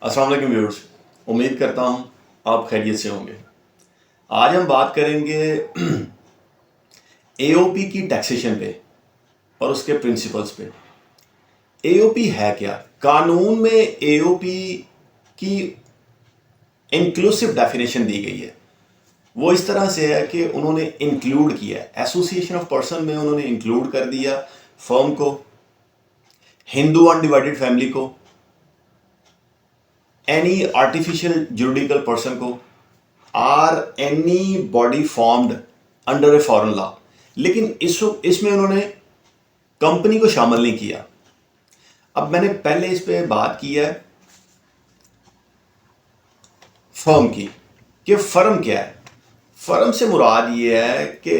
अस्सलाम वालेकुम व्यूअर्स। उम्मीद करता हूँ आप खैरियत से होंगे। आज हम बात करेंगे एओपी की टैक्सेशन पे और उसके प्रिंसिपल्स पे। एओपी है क्या? कानून में एओपी की इंक्लूसिव डेफिनेशन दी गई है। वो इस तरह से है कि उन्होंने इंक्लूड किया है, एसोसिएशन ऑफ पर्सन में उन्होंने इंक्लूड कर दिया फर्म को, हिंदू अनडिवाइडेड फैमिली को, एनी आर्टिफिशियल जुरिडिकल पर्सन को, or any body formed under a foreign law. लेकिन इसमें उन्होंने कंपनी को शामिल नहीं किया। अब मैंने पहले इस पे बात की है फर्म की, कि फर्म क्या है। फर्म से मुराद ये है कि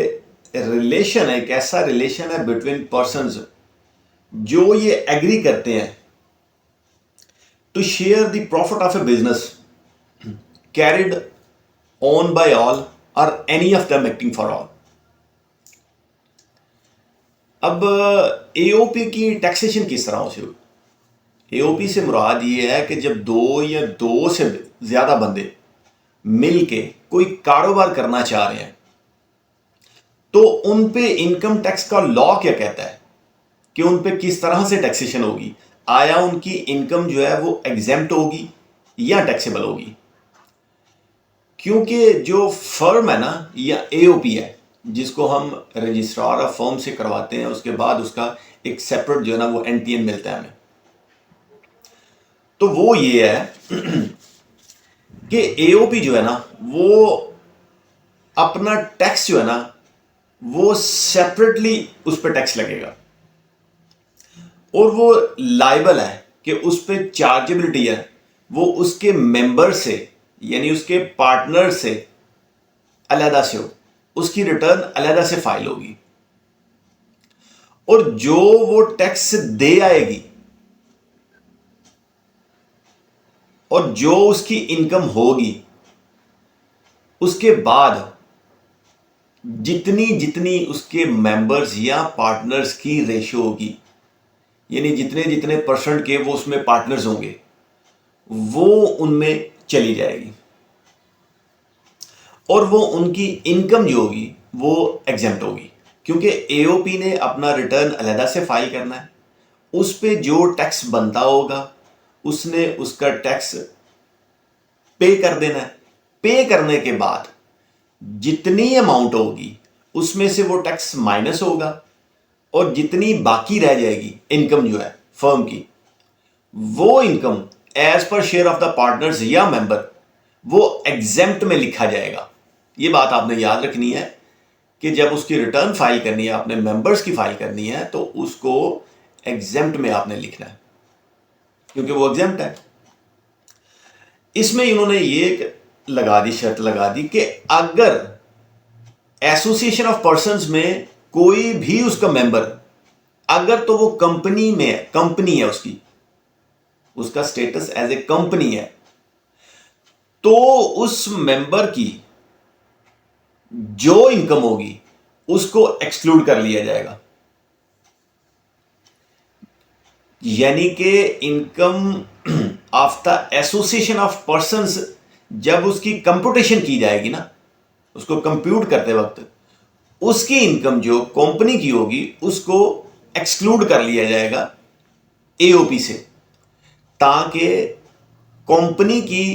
रिलेशन है, एक ऐसा रिलेशन है बिटवीन पर्सन्स जो ये एग्री करते हैं to share the profit of a business carried on by all or any of them acting for all. अब एओपी की टैक्सेशन किस तरह से हुई? एओपी से मुराद ये है कि जब दो या दो से ज्यादा बंदे मिल के कोई कारोबार करना चाह रहे हैं तो उन पे इनकम टैक्स का लॉ क्या कहता है कि उन पे किस तरह से टैक्सेशन होगी। आया उनकी इनकम जो है वो एग्जेम्प्ट होगी या टैक्सेबल होगी? क्योंकि जो फर्म है ना, या एओपी है, जिसको हम रजिस्ट्रार ऑफ फर्म से करवाते हैं, उसके बाद उसका एक सेपरेट जो है ना वो एनटीएन मिलता है हमें। तो वो ये है कि एओपी जो है ना वो अपना टैक्स जो है ना वो सेपरेटली उस पर टैक्स लगेगा और वो लाइबल है कि उस पर चार्जेबिलिटी है वो उसके मेंबर से, यानी उसके पार्टनर से अलहदा से हो, उसकी रिटर्न अलहदा से फाइल होगी और जो वो टैक्स दे आएगी और जो उसकी इनकम होगी उसके बाद जितनी जितनी उसके मेंबर्स या पार्टनर्स की रेशियो होगी, यानी जितने जितने परसेंट के वो उसमें पार्टनर्स होंगे, वो उनमें चली जाएगी और वो उनकी इनकम जो होगी वो एग्जेम्प्ट होगी। क्योंकि एओपी ने अपना रिटर्न अलहदा से फाइल करना है, उस पे जो टैक्स बनता होगा उसने उसका टैक्स पे कर देना है। पे करने के बाद जितनी अमाउंट होगी उसमें से वो टैक्स माइनस होगा और जितनी बाकी रह जाएगी इनकम जो है फर्म की, वो income as per share of the partners या मेंबर वो एग्जेम्प्ट में लिखा जाएगा। ये बात आपने याद रखनी है कि जब उसकी रिटर्न फाइल करनी है, आपने मेंबर्स की फाइल करनी है, तो उसको एग्जेम्प्ट में आपने लिखना है क्योंकि वो एग्जेम्प्ट है। इसमें इन्होंने ये लगा दी, शर्त लगा दी कि अगर एसोसिएशन ऑफ पर्संस में कोई भी उसका मेंबर, अगर तो वो कंपनी में है, कंपनी है उसकी, उसका स्टेटस एज ए कंपनी है, तो उस मेंबर की जो इनकम होगी उसको एक्सक्लूड कर लिया जाएगा। यानी कि income of the association of persons जब उसकी कंप्यूटेशन की जाएगी ना, उसको कंप्यूट करते वक्त उसकी इनकम जो कंपनी की होगी उसको एक्सक्लूड कर लिया जाएगा एओपी से, ताकि कंपनी की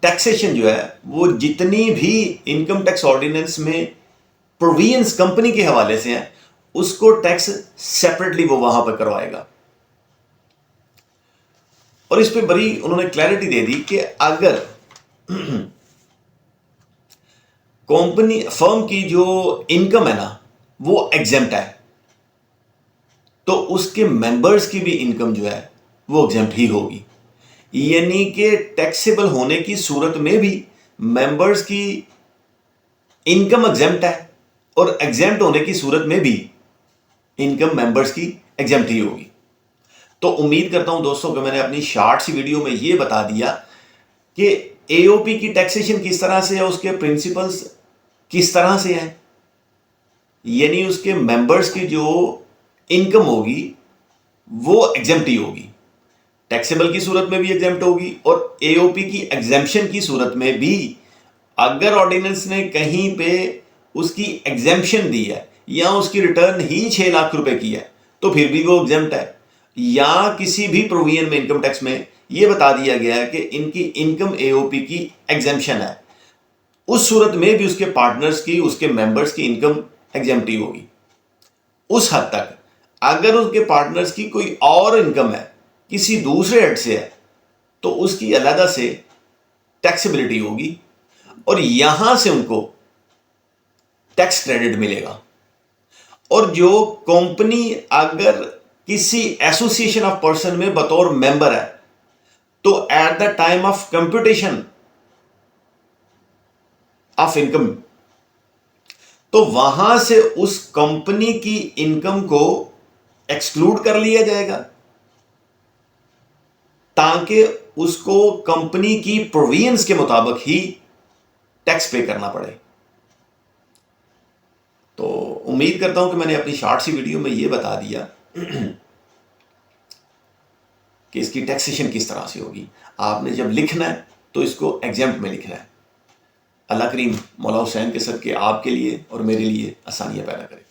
टैक्सेशन जो है वो जितनी भी इनकम टैक्स ऑर्डिनेंस में प्रोविजंस कंपनी के हवाले से हैं उसको टैक्स सेपरेटली वो वहां पर करवाएगा। और इस पे बड़ी उन्होंने क्लैरिटी दे दी कि अगर कंपनी फर्म की जो इनकम है ना वो एग्जेम्प्ट है तो उसके मेंबर्स की भी इनकम जो है वो एग्जेम्प्ट ही होगी। यानी कि टैक्सेबल होने की सूरत में भी मेंबर्स की इनकम एग्जेम्प्ट है और एग्जेम्प्ट होने की सूरत में भी इनकम मेंबर्स की एग्जेम्प्ट ही होगी। तो उम्मीद करता हूं दोस्तों कि मैंने अपनी शॉर्ट सी वीडियो में ये बता दिया कि एओपी की टैक्सेशन किस तरह से है, उसके प्रिंसिपल्स किस तरह से हैं, यानी उसके मेंबर्स की जो इनकम होगी वो एग्जेम्प्ट ही होगी। टैक्सेबल की सूरत में भी एग्जेम्प्ट होगी और एओपी की एग्जेम्पशन की सूरत में भी अगर ऑर्डिनेंस ने कहीं पे उसकी एग्जेम्पशन दी है या उसकी रिटर्न ही 6 लाख रुपए की है तो फिर भी वो एग्जेम्प्ट है, या किसी भी प्रोविजन में इनकम टैक्स में ये बता दिया गया है कि इनकी इनकम एओपी की एग्जेम्पशन है, उस सूरत में भी उसके पार्टनर्स की, उसके मेंबर्स की इनकम एग्जेम्प्ट होगी। उस हद तक अगर उसके पार्टनर्स की कोई और इनकम है, किसी दूसरे हेड से है, तो उसकी अलग से टैक्सेबिलिटी होगी और यहां से उनको टैक्स क्रेडिट मिलेगा। और जो कंपनी अगर किसी एसोसिएशन ऑफ पर्सन में बतौर मेंबर है तो at the time of computation of income तो वहां से उस कंपनी की इनकम को एक्सक्लूड कर लिया जाएगा ताकि उसको कंपनी की प्रोविजंस के मुताबिक ही टैक्स पे करना पड़े। तो उम्मीद करता हूं कि मैंने अपनी शॉर्ट सी वीडियो में यह बता दिया कि इसकी टैक्सेशन किस तरह से होगी। आपने जब लिखना है तो इसको एग्जेम्प्ट में लिखना है। अल्लाह करीम मौला हुसैन के सदके आपके लिए और मेरे लिए आसानियां पैदा करे।